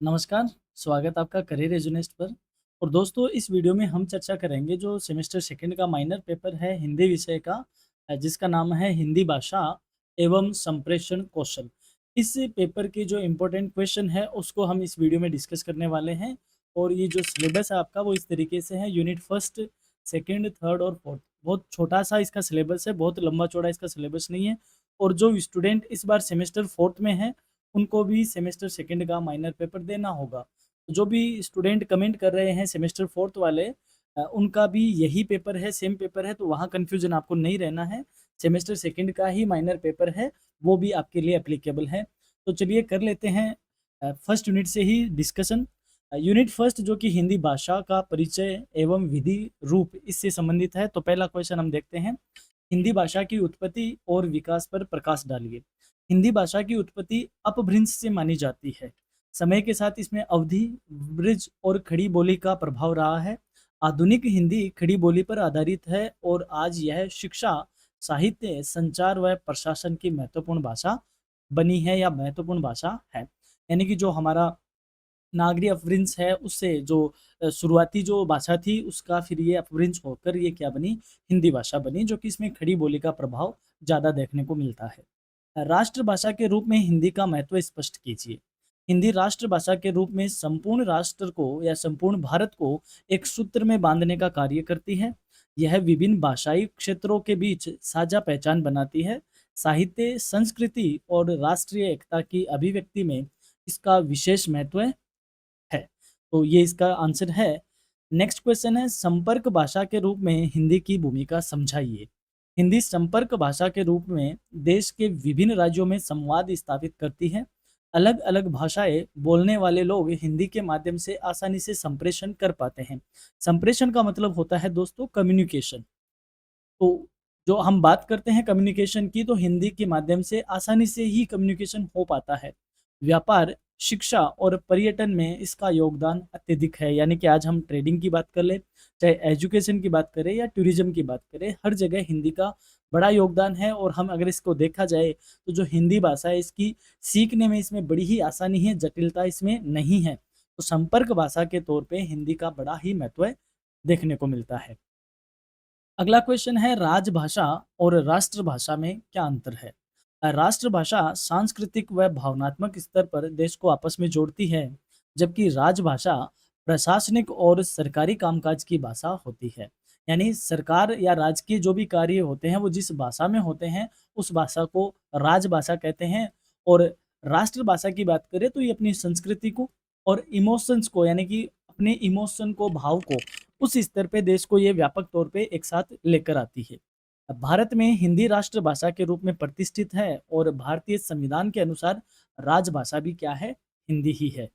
नमस्कार, स्वागत आपका करियर एजुनेस्ट पर। और दोस्तों इस वीडियो में हम चर्चा करेंगे जो सेमेस्टर सेकंड का माइनर पेपर है हिंदी विषय का, जिसका नाम है हिंदी भाषा एवं संप्रेषण कौशल। इस पेपर के जो इम्पोर्टेंट क्वेश्चन है उसको हम इस वीडियो में डिस्कस करने वाले हैं। और ये जो सिलेबस है आपका वो इस तरीके से है, यूनिट फर्स्ट, सेकंड, थर्ड और फोर्थ। बहुत छोटा सा इसका सिलेबस है, बहुत लंबा चौड़ा इसका सिलेबस नहीं है। और जो स्टूडेंट इस बार सेमेस्टर फोर्थ में है उनको भी सेमेस्टर सेकंड का माइनर पेपर देना होगा। जो भी स्टूडेंट कमेंट कर रहे हैं सेमेस्टर फोर्थ वाले, उनका भी यही पेपर है, सेम पेपर है, तो वहाँ कन्फ्यूजन आपको नहीं रहना है। सेमेस्टर सेकंड का ही माइनर पेपर है, वो भी आपके लिए एप्लीकेबल है। तो चलिए कर लेते हैं फर्स्ट यूनिट से ही डिस्कशन। यूनिट फर्स्ट जो कि हिंदी भाषा का परिचय एवं विधि रूप, इससे संबंधित है। तो पहला क्वेश्चन हम देखते हैं, हिंदी भाषा की उत्पत्ति और विकास पर प्रकाश डालिए। हिंदी भाषा की उत्पत्ति अपभ्रंश से मानी जाती है। समय के साथ इसमें अवधि, ब्रिज और खड़ी बोली का प्रभाव रहा है। आधुनिक हिंदी खड़ी बोली पर आधारित है और आज यह शिक्षा, साहित्य, संचार व प्रशासन की महत्वपूर्ण भाषा बनी है या महत्वपूर्ण भाषा है। यानी कि जो हमारा नागरी अपभ्रंश है उससे जो शुरुआती जो भाषा थी उसका फिर ये अपभ्रंश होकर ये क्या बनी, हिंदी भाषा बनी, जो कि इसमें खड़ी बोली का प्रभाव ज़्यादा देखने को मिलता है। राष्ट्रभाषा के रूप में हिंदी का महत्व स्पष्ट कीजिए। हिंदी राष्ट्रभाषा के रूप में संपूर्ण राष्ट्र को या संपूर्ण भारत को एक सूत्र में बांधने का कार्य करती है। यह विभिन्न भाषाई क्षेत्रों के बीच साझा पहचान बनाती है। साहित्य, संस्कृति और राष्ट्रीय एकता की अभिव्यक्ति में इसका विशेष महत्व है। तो ये इसका आंसर है। नेक्स्ट क्वेश्चन है, संपर्क भाषा के रूप में हिंदी की भूमिका समझाइए। हिंदी संपर्क भाषा के रूप में देश के विभिन्न राज्यों में संवाद स्थापित करती है। अलग अलग भाषाएं बोलने वाले लोग हिंदी के माध्यम से आसानी से संप्रेषण कर पाते हैं। संप्रेषण का मतलब होता है दोस्तों कम्युनिकेशन। तो जो हम बात करते हैं कम्युनिकेशन की, तो हिंदी के माध्यम से आसानी से ही कम्युनिकेशन हो पाता है। व्यापार, शिक्षा और पर्यटन में इसका योगदान अत्यधिक है। यानी कि आज हम ट्रेडिंग की बात कर ले, चाहे एजुकेशन की बात करें या टूरिज्म की बात करें, हर जगह हिंदी का बड़ा योगदान है। और हम अगर इसको देखा जाए तो जो हिंदी भाषा है इसकी सीखने में इसमें बड़ी ही आसानी है, जटिलता इसमें नहीं है। तो संपर्क भाषा के तौर पे हिंदी का बड़ा ही महत्व देखने को मिलता है। अगला क्वेश्चन है, राजभाषा और राष्ट्रभाषा में क्या अंतर है? राष्ट्रभाषा सांस्कृतिक व भावनात्मक स्तर पर देश को आपस में जोड़ती है, जबकि राजभाषा प्रशासनिक और सरकारी कामकाज की भाषा होती है। यानी सरकार या राज्य के जो भी कार्य होते हैं वो जिस भाषा में होते हैं उस भाषा को राजभाषा कहते हैं। और राष्ट्रभाषा की बात करें तो ये अपनी संस्कृति को और इमोशंस को, यानी कि अपने इमोशन को, भाव को, उस स्तर पे देश को ये व्यापक तौर पे एक साथ लेकर आती है। भारत में हिंदी राष्ट्रभाषा के रूप में प्रतिष्ठित है और भारतीय संविधान के अनुसार राजभाषा भी क्या है? हिंदी ही है।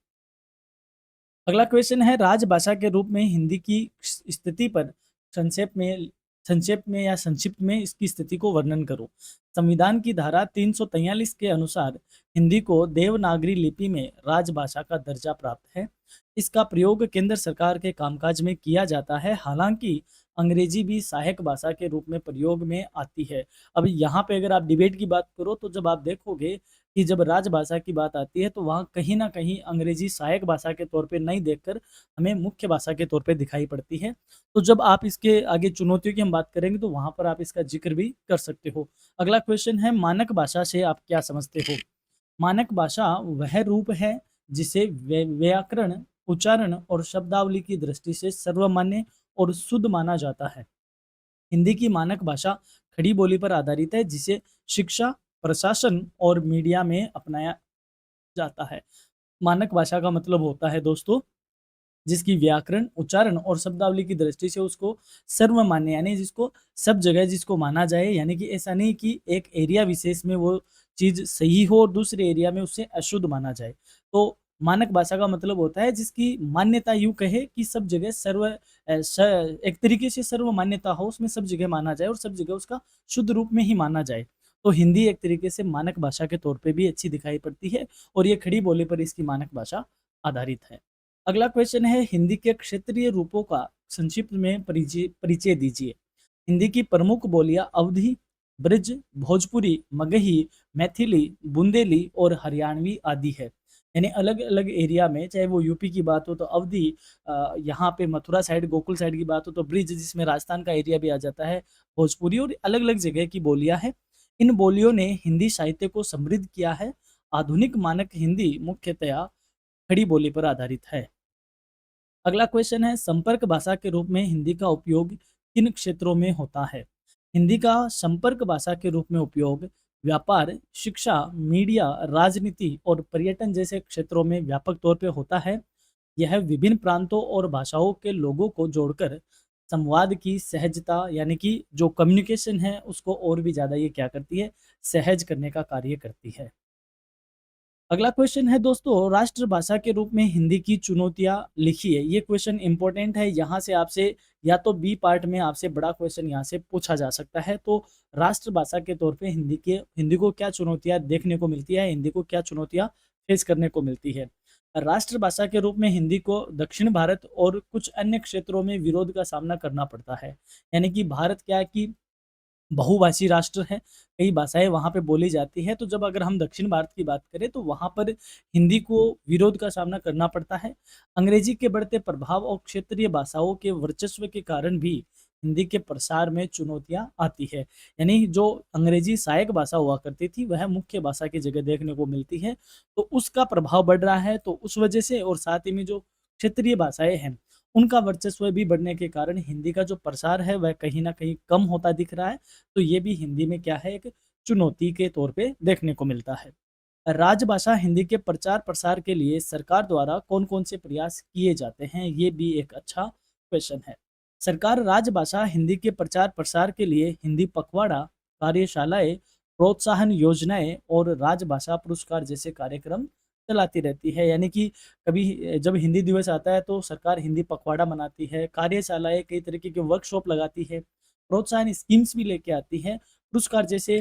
अगला क्वेश्चन है, राजभाषा के रूप में हिंदी की स्थिति पर संक्षेप में या संक्षिप्त में इसकी स्थिति को वर्णन करो। संविधान की धारा 343 के अनुसार हिंदी को देवनागरी लिपि में राजभाषा का दर्जा प्राप्त है। इसका प्रयोग केंद्र सरकार के कामकाज में किया जाता है। हालांकि अंग्रेजी भी सहायक भाषा के रूप में प्रयोग में आती है। अब यहाँ पे अगर आप डिबेट की बात करो तो जब आप देखोगे कि जब राजभाषा की बात आती है तो वहाँ कहीं न कहीं अंग्रेजी सहायक भाषा के तौर पे नहीं देखकर हमें मुख्य भाषा के तौर पे दिखाई पड़ती है। तो जब आप इसके आगे चुनौतियों की हम बात करेंगे तो वहाँ पर आप इसका ज़िक्र भी कर सकते हो। अगला क्वेश्चन है, मानक भाषा से आप क्या समझते हो? मानक भाषा वह रूप है जिसे व्याकरण, उच्चारण और शब्दावली की दृष्टि से सर्वमान्य और शुद्ध माना जाता है। हिंदी की मानक भाषा खड़ी बोली पर आधारित है जिसे शिक्षा, प्रशासन और मीडिया में अपनाया जाता है। मानक भाषा का मतलब होता है दोस्तों जिसकी व्याकरण, उच्चारण और शब्दावली की दृष्टि से उसको सर्वमान्य, यानी जिसको सब जगह जिसको माना जाए। यानी कि ऐसा नहीं कि एक एरिया विशेष में वो चीज़ सही हो और दूसरे एरिया में उसे अशुद्ध माना जाए। तो मानक भाषा का मतलब होता है जिसकी मान्यता यूँ कहे कि सब जगह एक तरीके से सर्व मान्यता हो, उसमें सब जगह माना जाए और सब जगह उसका शुद्ध रूप में ही माना जाए। तो हिंदी एक तरीके से मानक भाषा के तौर पे भी अच्छी दिखाई पड़ती है और ये खड़ी बोली पर इसकी मानक भाषा आधारित है। अगला क्वेश्चन है, हिंदी के क्षेत्रीय रूपों का संक्षिप्त में परिचय परिचय दीजिए। हिंदी की प्रमुख बोलियां अवधी, ब्रज, भोजपुरी, मगही, मैथिली, बुंदेली और हरियाणवी आदि है। यानी अलग-अलग एरिया में, चाहे वो यूपी की बात हो तो अवधी, यहाँ पे मथुरा साइड, गोकुल साइड की बात हो तो ब्रिज, जिसमें राजस्थान का एरिया भी आ जाता है, भोजपुरी, और अलग-अलग जगह की बोलियाँ हैं। इन बोलियों ने हिंदी साहित्य को समृद्ध किया है। आधुनिक मानक हिंदी मुख्यतया खड़ी बोली पर आधारित है। अगला क्वेश्चन है, संपर्क भाषा के रूप में हिंदी का उपयोग किन क्षेत्रों में होता है? हिंदी का संपर्क भाषा के रूप में उपयोग व्यापार, शिक्षा, मीडिया, राजनीति और पर्यटन जैसे क्षेत्रों में व्यापक तौर पे होता है। यह विभिन्न प्रांतों और भाषाओं के लोगों को जोड़कर संवाद की सहजता, यानी कि जो कम्युनिकेशन है उसको और भी ज़्यादा ये क्या करती है, सहज करने का कार्य करती है। अगला क्वेश्चन है दोस्तों, राष्ट्रभाषा के रूप में हिंदी की चुनौतियाँ लिखिए। ये क्वेश्चन इंपॉर्टेंट है, यहाँ से आपसे या तो बी पार्ट में आपसे बड़ा क्वेश्चन यहाँ से पूछा जा सकता है। तो राष्ट्रभाषा के तौर पे हिंदी को क्या चुनौतियाँ देखने को मिलती है, हिंदी को क्या चुनौतियाँ फेस करने को मिलती है। राष्ट्रभाषा के रूप में हिंदी को दक्षिण भारत और कुछ अन्य क्षेत्रों में विरोध का सामना करना पड़ता है। यानी कि भारत क्या है कि बहुभाषी राष्ट्र है, कई भाषाएँ वहाँ पे बोली जाती हैं, तो जब अगर हम दक्षिण भारत की बात करें तो वहाँ पर हिंदी को विरोध का सामना करना पड़ता है। अंग्रेजी के बढ़ते प्रभाव और क्षेत्रीय भाषाओं के वर्चस्व के कारण भी हिंदी के प्रसार में चुनौतियाँ आती है। यानी जो अंग्रेजी सहायक भाषा हुआ करती थी, वह मुख्य भाषा की जगह देखने को मिलती है, तो उसका प्रभाव बढ़ रहा है, तो उस वजह से और साथ ही में जो क्षेत्रीय भाषाएँ हैं, उनका वर्चस्व भी बढ़ने के कारण हिंदी का जो प्रसार है वह कहीं न कहीं कम होता दिख रहा है। तो ये भी हिंदी में क्या है, एक चुनौती के तौर पे देखने को मिलता है। राजभाषा हिंदी के प्रचार-प्रसार के लिए सरकार द्वारा कौन-कौन से प्रयास किए जाते हैं? ये भी एक अच्छा क्वेश्चन है। सरकार राजभाषा हिंदी के प्रचार-प्रसार के लिए हिंदी पखवाड़ा, कार्यशालाएँ, प्रोत्साहन योजनाएँ और राजभाषा पुरस्कार जैसे कार्यक्रम चलाती रहती है। यानी कि कभी जब हिंदी दिवस आता है तो सरकार हिंदी पखवाड़ा मनाती है, कार्यशालाएँ कई तरीके के वर्कशॉप लगाती है, प्रोत्साहन स्कीम्स भी लेके आती है, पुरस्कार जैसे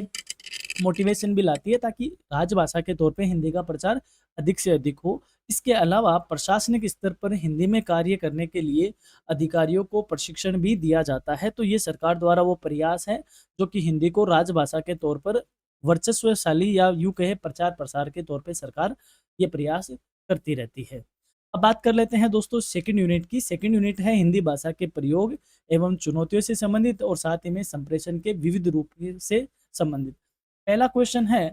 मोटिवेशन भी लाती है, ताकि राजभाषा के तौर पे हिंदी का प्रचार अधिक से अधिक हो। इसके अलावा प्रशासनिक स्तर पर हिंदी में कार्य करने के लिए अधिकारियों को प्रशिक्षण भी दिया जाता है। तो ये सरकार द्वारा वो प्रयास है जो कि हिंदी को राजभाषा के तौर पर वर्चस्वशाली, या यूँ कहें प्रचार प्रसार के तौर पे सरकार ये प्रयास करती रहती है। अब बात कर लेते हैं दोस्तों सेकंड यूनिट की। सेकंड यूनिट है हिंदी भाषा के प्रयोग एवं चुनौतियों से संबंधित और साथ ही में संप्रेषण के विविध रूप से संबंधित। पहला क्वेश्चन है,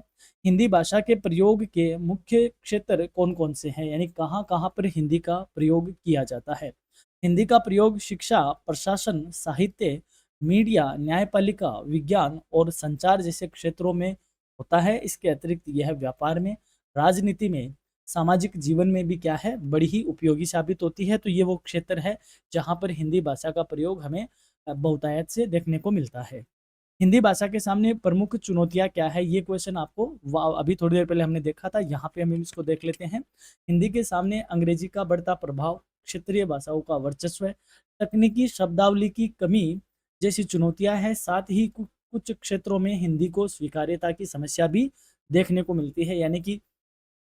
हिंदी भाषा के प्रयोग के मुख्य क्षेत्र कौन-कौन से हैं? यानी कहाँ-कहाँ पर हिंदी का प्रयोग किया जाता है? हिंदी का प्रयोग शिक्षा, प्रशासन, साहित्य, मीडिया, न्यायपालिका, विज्ञान और संचार जैसे क्षेत्रों में होता है। इसके अतिरिक्त यह व्यापार में, राजनीति में, सामाजिक जीवन में भी क्या है, बड़ी ही उपयोगी साबित होती है। तो ये वो क्षेत्र है जहाँ पर हिंदी भाषा का प्रयोग हमें बहुतायत से देखने को मिलता है। हिंदी भाषा के सामने प्रमुख चुनौतियाँ क्या है? ये क्वेश्चन आपको अभी थोड़ी देर पहले हमने देखा था, यहाँ पे हम इसको देख लेते हैं। हिंदी के सामने अंग्रेजी का बढ़ता प्रभाव, क्षेत्रीय भाषाओं का वर्चस्व, तकनीकी शब्दावली की कमी जैसी चुनौतियाँ हैं। साथ ही कुछ क्षेत्रों में हिंदी को स्वीकार्यता की समस्या भी देखने को मिलती है। यानी कि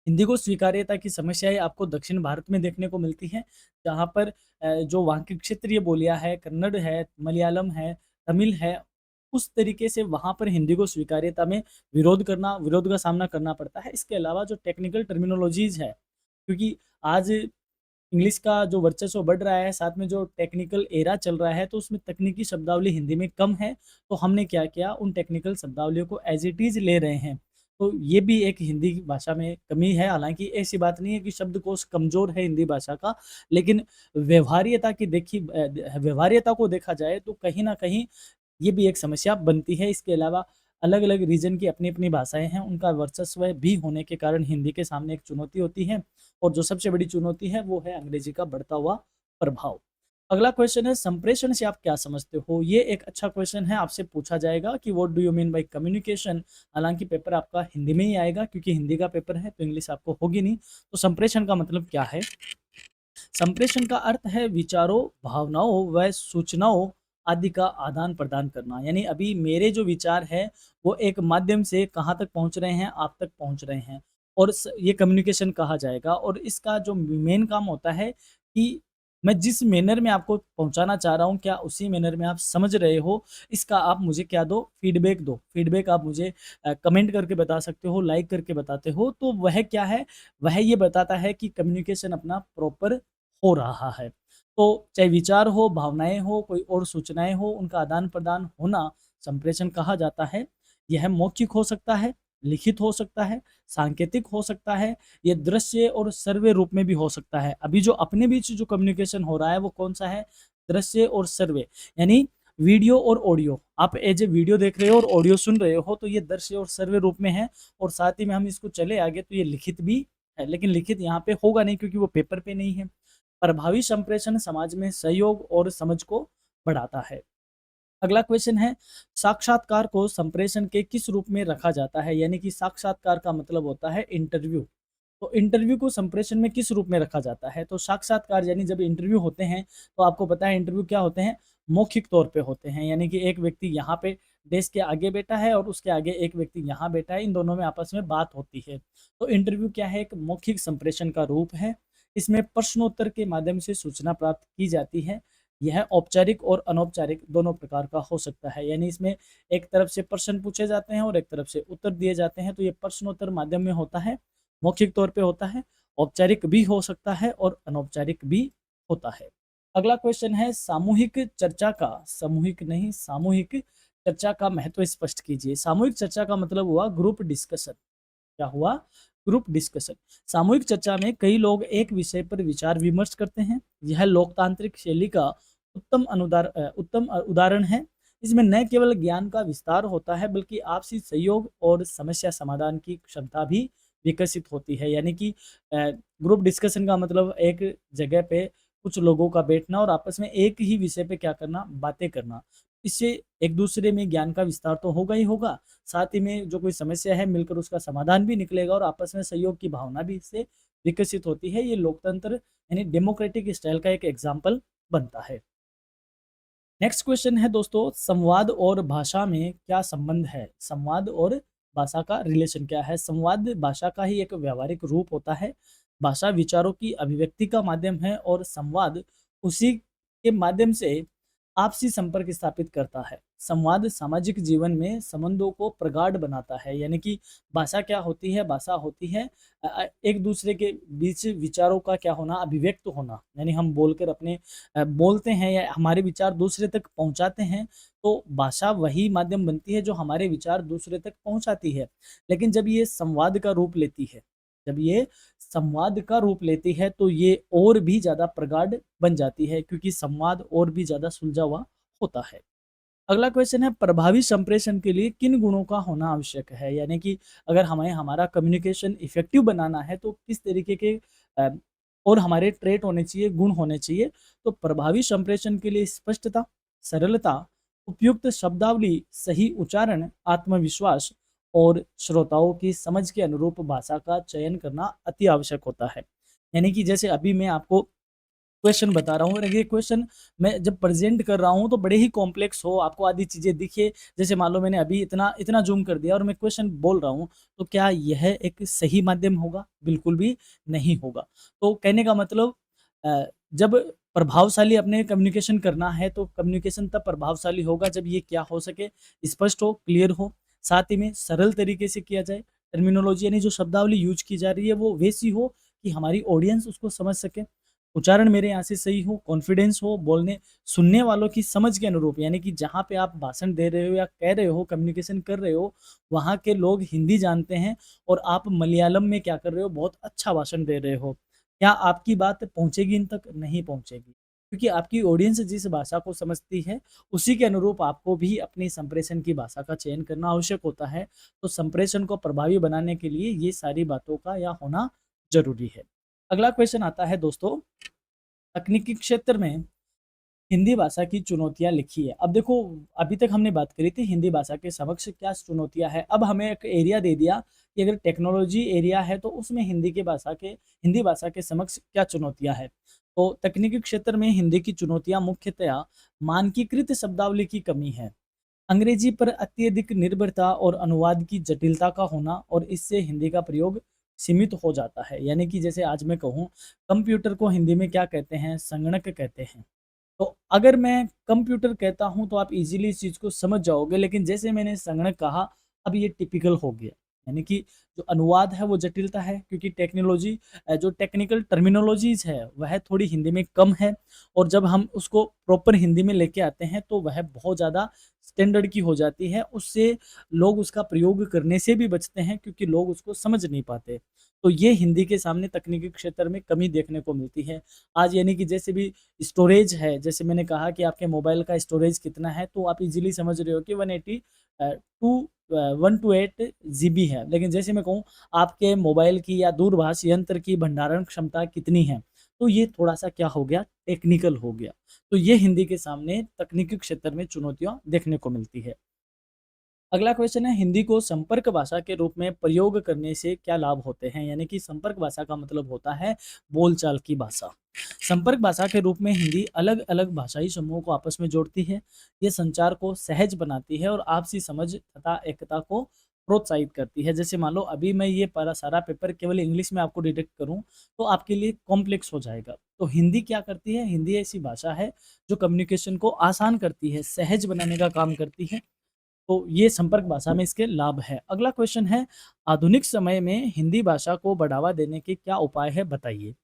हिंदी को स्वीकार्यता की समस्याएँ आपको दक्षिण भारत में देखने को मिलती हैं, जहाँ पर जो वहाँ की क्षेत्रीय बोलियाँ हैं, कन्नड़ है, मलयालम है, तमिल है, उस तरीके से वहाँ पर हिंदी को स्वीकार्यता में विरोध का सामना करना पड़ता है। इसके अलावा जो टेक्निकल टर्मिनोलॉजीज़ है, क्योंकि आज इंग्लिश का जो वर्चस्व बढ़ रहा है, साथ में जो टेक्निकल एरा चल रहा है, तो उसमें तकनीकी शब्दावली हिंदी में कम है, तो हमने क्या किया, उन टेक्निकल शब्दावलियों को एज़ इट इज़ ले रहे हैं। तो ये भी एक हिंदी भाषा में कमी है। हालाँकि ऐसी बात नहीं है कि शब्दकोश कमज़ोर है हिंदी भाषा का, लेकिन व्यवहार्यता को देखा जाए तो कहीं न कहीं ये भी एक समस्या बनती है। इसके अलावा अलग-अलग रीजन की अपनी-अपनी भाषाएँ हैं, उनका वर्चस्व भी होने के कारण हिंदी के सामने एक चुनौती होती है, और जो सबसे बड़ी चुनौती है वो है अंग्रेजी का बढ़ता हुआ प्रभाव। अगला क्वेश्चन है, संप्रेषण से आप क्या समझते हो? ये एक अच्छा क्वेश्चन है, आपसे पूछा जाएगा कि what do you mean by communication? हालाँकि पेपर आपका हिंदी में ही आएगा, क्योंकि हिंदी का पेपर है तो इंग्लिश आपको होगी नहीं। तो संप्रेषण का मतलब क्या है? संप्रेषण का अर्थ है विचारों, भावनाओं व सूचनाओं आदि का आदान-प्रदान करना। यानी अभी मेरे जो विचार हैं, वो एक माध्यम से कहाँ तक पहुँच रहे हैं, आप तक पहुँच रहे हैं, और ये कम्युनिकेशन कहा जाएगा। और इसका जो मेन काम होता है कि मैं जिस मैनर में आपको पहुँचाना चाह रहा हूँ, क्या उसी मैनर में आप समझ रहे हो? इसका आप मुझे क्या दो? फीडबैक दो। फीडबैक आप मुझे कमेंट करके बता सकते हो, लाइक करके बताते हो, तो वह क्या है? वह ये बताता है कि कम्युनिकेशन अपना प्रॉपर हो रहा है। तो चाहे विचार हो, भावनाएँ हो, कोई और सूचनाएँ हो, उनका आदान-प्रदान होना संप्रेषण कहा जाता है। यह मौखिक हो सकता है, लिखित हो सकता है, सांकेतिक हो सकता है, ये दृश्य और श्रव्य रूप में भी हो सकता है। अभी जो अपने बीच जो कम्युनिकेशन हो रहा है वो कौन-सा है? दृश्य और श्रव्य, यानी वीडियो और ऑडियो। आप एज़ ए वीडियो देख रहे हो और ऑडियो सुन रहे हो तो ये दृश्य और श्रव्य रूप में है, और साथ ही में हम इसको चले आगे तो ये लिखित भी है, लेकिन लिखित यहाँ पे होगा नहीं क्योंकि वो पेपर पे नहीं है। प्रभावी संप्रेषण समाज में सहयोग और समझ को बढ़ाता है। अगला क्वेश्चन है, साक्षात्कार को संप्रेषण के किस रूप में रखा जाता है? यानी कि साक्षात्कार का मतलब होता है इंटरव्यू। तो इंटरव्यू को संप्रेषण में किस रूप में रखा जाता है? तो साक्षात्कार यानी जब इंटरव्यू होते हैं, तो आपको पता है इंटरव्यू क्या होते हैं? मौखिक तौर पे होते हैं, यानी कि एक व्यक्ति यहाँ पे डेस्क के आगे बैठा है और उसके आगे एक व्यक्ति यहाँ बैठा है, इन दोनों में आपस में बात होती है। तो इंटरव्यू क्या है? एक मौखिक संप्रेषण का रूप है। इसमें प्रश्नोत्तर के माध्यम से सूचना प्राप्त की जाती है। यह औपचारिक और अनौपचारिक दोनों प्रकार का हो सकता है, यानी इसमें एक तरफ से प्रश्न पूछे जाते हैं और एक तरफ से उत्तर दिए जाते हैं। तो ये प्रश्नोत्तर माध्यम में होता है, मौखिक तौर पे होता है, औपचारिक भी हो सकता है और अनौपचारिक भी होता है। अगला क्वेश्चन है, सामूहिक चर्चा का, सामूहिक नहीं सामूहिक चर्चा का महत्व स्पष्ट कीजिए। सामूहिक चर्चा का मतलब हुआ ग्रुप डिस्कशन। क्या हुआ? Group discussion. सामूहिक चर्चा में कई लोग एक विषय पर विचार विमर्श करते हैं। यह लोकतांत्रिक शैली का उत्तम उदाहरण है। इसमें न केवल ज्ञान का विस्तार होता है बल्कि आपसी सहयोग और समस्या समाधान की क्षमता भी विकसित होती है। यानी कि ग्रुप डिस्कशन का मतलब एक जगह पे कुछ लोगों का बैठना और आपस में एक ही विषय पे क्या करना? बातें करना। इससे एक दूसरे में ज्ञान का विस्तार तो होगा ही होगा, साथ ही में जो कोई समस्या है मिलकर उसका समाधान भी निकलेगा और आपस में सहयोग की भावना भी इससे विकसित होती है। ये लोकतंत्र यानी डेमोक्रेटिक स्टाइल का एक एग्जाम्पल बनता है। नेक्स्ट क्वेश्चन है दोस्तों, संवाद और भाषा में क्या संबंध है? संवाद और भाषा का रिलेशन क्या है? संवाद भाषा का ही एक व्यावहारिक रूप होता है। भाषा विचारों की अभिव्यक्ति का माध्यम है और संवाद उसी के माध्यम से आपसी संपर्क स्थापित करता है। संवाद सामाजिक जीवन में संबंधों को प्रगाढ़ बनाता है, यानी कि भाषा क्या होती है? भाषा होती है एक दूसरे के बीच विचारों का क्या होना? अभिव्यक्त होना, यानी हम बोलकर अपने बोलते हैं या हमारे विचार दूसरे तक पहुंचाते हैं, तो भाषा वही माध्यम बनती है जो हमारे विचार दूसरे तक पहुंचाती है। लेकिन जब ये संवाद का रूप लेती है, जब ये संवाद का रूप लेती है तो ये और भी ज़्यादा प्रगाढ़ बन जाती है, क्योंकि संवाद और भी ज़्यादा सुलझा हुआ होता है। अगला क्वेश्चन है, प्रभावी संप्रेषण के लिए किन गुणों का होना आवश्यक है? यानी कि अगर हमें हमारा कम्युनिकेशन इफेक्टिव बनाना है तो किस तरीके के अ, और हमारे ट्रेट होने चाहिए, गुण होने चाहिए? तो प्रभावी संप्रेषण के लिए स्पष्टता, सरलता, उपयुक्त शब्दावली, सही उच्चारण, आत्मविश्वास और श्रोताओं की समझ के अनुरूप भाषा का चयन करना अति आवश्यक होता है। यानी कि जैसे अभी मैं आपको क्वेश्चन बता रहा हूँ और ये क्वेश्चन मैं जब प्रेजेंट कर रहा हूँ तो बड़े ही कॉम्प्लेक्स हो, आपको आधी चीज़ें दिखे, जैसे मान लो मैंने अभी इतना इतना जूम कर दिया और मैं क्वेश्चन बोल रहा हूँ, तो क्या यह एक सही माध्यम होगा? बिल्कुल भी नहीं होगा। तो कहने का मतलब जब प्रभावशाली अपने कम्युनिकेशन करना है तो कम्युनिकेशन तब प्रभावशाली होगा जब ये क्या हो सके? स्पष्ट हो, क्लियर हो, साथ ही में सरल तरीके से किया जाए। टर्मिनोलॉजी यानी जो शब्दावली यूज की जा रही है वो वैसी हो कि हमारी ऑडियंस उसको समझ सके। उच्चारण मेरे यहाँ से सही हो, कॉन्फिडेंस हो, बोलने सुनने वालों की समझ के अनुरूप, यानी कि जहाँ पे आप भाषण दे रहे हो या कह रहे हो, कम्युनिकेशन कर रहे हो, वहाँ के लोग हिंदी जानते हैं और आप मलयालम में क्या कर रहे हो? बहुत अच्छा भाषण दे रहे हो। क्या आपकी बात पहुँचेगी इन तक? नहीं पहुँचेगी। क्योंकि आपकी ऑडियंस जिस भाषा को समझती है, उसी के अनुरूप आपको भी अपनी संप्रेषण की भाषा का चयन करना आवश्यक होता है। तो संप्रेषण को प्रभावी बनाने के लिए ये सारी बातों का या होना ज़रूरी है। अगला क्वेश्चन आता है दोस्तों, तकनीकी क्षेत्र में हिंदी भाषा की चुनौतियाँ लिखी है। अब देखो, अभी तक हमने बात करी थी हिंदी भाषा के समक्ष क्या चुनौतियाँ हैं। अब हमें एक एरिया दे दिया कि अगर टेक्नोलॉजी एरिया है तो उसमें हिंदी भाषा के समक्ष क्या चुनौतियाँ हैं। तो तकनीकी क्षेत्र में हिंदी की चुनौतियाँ मुख्यतया मानकीकृत शब्दावली की कमी है, अंग्रेजी पर अत्यधिक निर्भरता और अनुवाद की जटिलता का होना, और इससे हिंदी का प्रयोग सीमित हो जाता है। यानी कि जैसे आज मैं कहूँ, कंप्यूटर को हिंदी में क्या कहते हैं? संगणक कहते हैं। तो अगर मैं कंप्यूटर कहता हूँ तो आप इजीली इस चीज़ को समझ जाओगे, लेकिन जैसे मैंने संगणक कहा, अब ये टिपिकल हो गया। यानी कि जो अनुवाद है वो जटिलता है, क्योंकि टेक्नोलॉजी जो टेक्निकल टर्मिनोलॉजीज है वह थोड़ी हिंदी में कम है, और जब हम उसको प्रॉपर हिंदी में लेके आते हैं तो वह बहुत ज़्यादा स्टैंडर्ड की हो जाती है। उससे लोग उसका प्रयोग करने से भी बचते हैं, क्योंकि लोग उसको समझ नहीं पाते। तो ये हिंदी के सामने तकनीकी क्षेत्र में कमी देखने को मिलती है आज। यानी कि जैसे भी स्टोरेज है, जैसे मैंने कहा कि आपके मोबाइल का स्टोरेज कितना है, तो आप इजीली समझ रहे हो कि 180 टू 128 जीबी है। लेकिन जैसे मैं कहूँ, आपके मोबाइल की या दूरभाष यंत्र की भंडारण क्षमता कितनी है, तो ये थोड़ा सा क्या हो गया? टेक्निकल हो गया। तो ये हिंदी के सामने तकनीकी क्षेत्र में चुनौतियां देखने को मिलती है। अगला क्वेश्चन है, हिंदी को संपर्क भाषा के रूप में प्रयोग करने से क्या लाभ होते हैं? यानी कि संपर्क भाषा का मतलब होता है बोलचाल की भाषा। संपर्क भाषा के रूप में हिंदी अलग अलग भाषाई समूहों को आपस में जोड़ती है। ये संचार को सहज बनाती है और आपसी समझ तथा एकता को प्रोत्साहित करती है। जैसे मान लो अभी मैं ये सारा पेपर केवल इंग्लिश में आपको डिटेक्ट करूं तो आपके लिए कॉम्प्लेक्स हो जाएगा। तो हिंदी क्या करती है? हिंदी ऐसी भाषा है जो कम्युनिकेशन को आसान करती है, सहज बनाने का काम करती है। तो ये संपर्क भाषा में इसके लाभ है। अगला क्वेश्चन है, आधुनिक समय में हिंदी भाषा को बढ़ावा देने के क्या उपाय है, बताइए?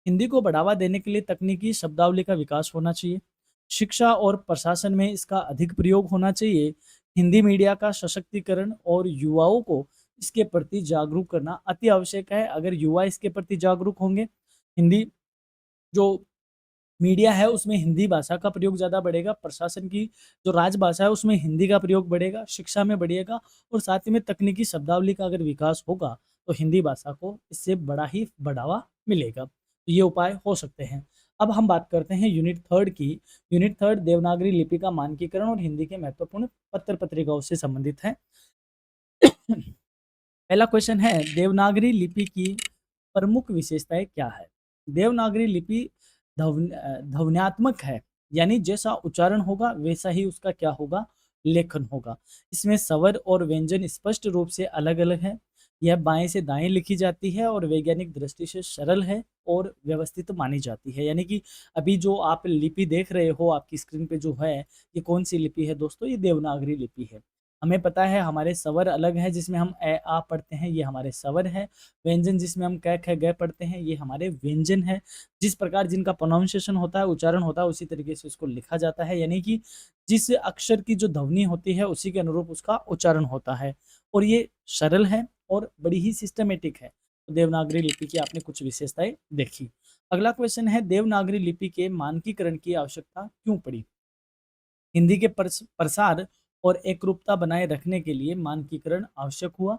हिंदी को बढ़ावा देने के लिए तकनीकी शब्दावली का विकास होना चाहिए। शिक्षा और प्रशासन में इसका अधिक प्रयोग होना चाहिए। हिंदी मीडिया का सशक्तिकरण और युवाओं को इसके प्रति जागरूक करना अति आवश्यक है। अगर युवा इसके प्रति जागरूक होंगे, हिंदी जो मीडिया है उसमें हिंदी भाषा का प्रयोग ज़्यादा बढ़ेगा, प्रशासन की जो राजभाषा है उसमें हिंदी का प्रयोग बढ़ेगा, शिक्षा में बढ़ेगा, और साथ ही में तकनीकी शब्दावली का अगर विकास होगा तो हिंदी भाषा को इससे बड़ा ही बढ़ावा मिलेगा। तो ये उपाय हो सकते हैं। अब हम बात करते हैं यूनिट थर्ड की। यूनिट थर्ड देवनागरी लिपि का मानकीकरण और हिंदी के महत्वपूर्ण पत्र पत्रिकाओं से संबंधित है। पहला क्वेश्चन है, देवनागरी लिपि की प्रमुख विशेषताएं क्या है? देवनागरी लिपि ध्वन्यात्मक है, यानी जैसा उच्चारण होगा वैसा ही उसका क्या होगा? लेखन होगा। इसमें स्वर और व्यंजन स्पष्ट रूप से अलग अलग है। यह बाएं से दाएं लिखी जाती है और वैज्ञानिक दृष्टि से सरल है और व्यवस्थित मानी जाती है। यानी कि अभी जो आप लिपि देख रहे हो आपकी स्क्रीन पे जो है, ये कौन सी लिपि है दोस्तों? ये देवनागरी लिपि है। हमें पता है हमारे स्वर अलग है, जिसमें हम ए आ पढ़ते हैं, ये हमारे स्वर है। व्यंजन जिसमें हम क ख ग पढ़ते हैं, ये हमारे व्यंजन है। जिस प्रकार जिनका प्रोनाउंसिएशन होता है, उच्चारण होता है, उसी तरीके से उसको लिखा जाता है। यानी कि जिस अक्षर की जो ध्वनि होती है उसी के अनुरूप उसका उच्चारण होता है, और ये सरल है और बड़ी ही सिस्टमेटिक है। तो देवनागरी लिपि की आपने कुछ विशेषताएं देखी। अगला क्वेश्चन है, देवनागरी लिपि के मानकीकरण की आवश्यकता क्यों पड़ी? हिंदी के प्रसार और एकरूपता बनाए रखने के लिए मानकीकरण आवश्यक हुआ।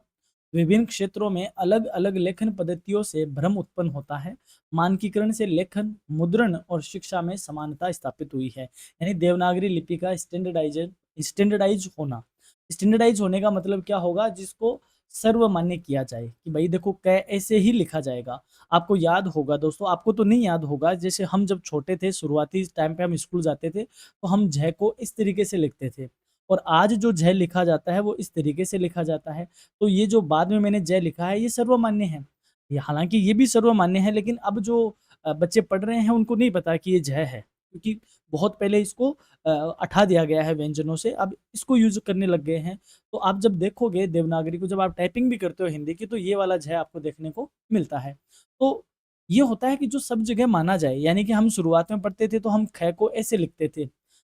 विभिन्न क्षेत्रों में अलग अलग लेखन पद्धतियों से भ्रम उत्पन्न होता है। मानकीकरण से लेखन, मुद्रण और शिक्षा में समानता स्थापित हुई है। यानी देवनागरी लिपि का स्टैंडर्डाइज होना। स्टैंडर्डाइज होने का मतलब क्या होगा? जिसको सर्वमान्य किया जाए कि भाई देखो कै ऐसे ही लिखा जाएगा। आपको याद होगा दोस्तों, आपको तो नहीं याद होगा, जैसे हम जब छोटे थे शुरुआती टाइम पे हम स्कूल जाते थे तो हम झ को इस तरीके से लिखते थे, और आज जो झ लिखा जाता है वो इस तरीके से लिखा जाता है। तो ये जो बाद में मैंने जय लिखा है ये सर्वमान्य है। ये हालाँकि ये भी सर्वमान्य है, लेकिन अब जो बच्चे पढ़ रहे हैं उनको नहीं पता कि ये जय है, क्योंकि बहुत पहले इसको हटा दिया गया है व्यंजनों से, अब इसको यूज़ करने लग गए हैं। तो आप जब देखोगे देवनागरी को, जब आप टाइपिंग भी करते हो हिंदी की, तो ये वाला जय आपको देखने को मिलता है। तो ये होता है कि जो सब जगह माना जाए, यानी कि हम शुरुआत में पढ़ते थे तो हम ख को ऐसे लिखते थे।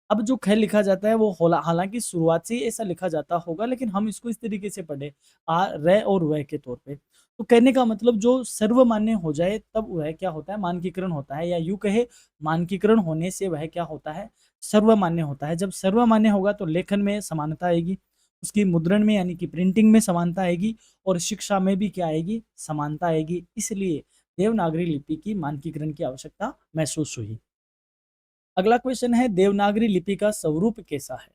अब जो ख लिखा जाता है वो हालाँकि शुरुआत से ही ऐसा लिखा जाता होगा, लेकिन हम इसको इस तरीके से पढ़े र और व के तौर पे। तो कहने का मतलब जो सर्वमान्य हो जाए तब वह क्या होता है? मानकीकरण होता है, या यूँ कहे मानकीकरण होने से वह क्या होता है? सर्वमान्य होता है। जब सर्वमान्य होगा तो लेखन में समानता आएगी, उसकी मुद्रण में यानी कि प्रिंटिंग में समानता आएगी, और शिक्षा में भी क्या आएगी? समानता आएगी। इसलिए देवनागरी लिपि की मानकीकरण की आवश्यकता महसूस हुई। अगला क्वेश्चन है, देवनागरी लिपि का स्वरूप कैसा है?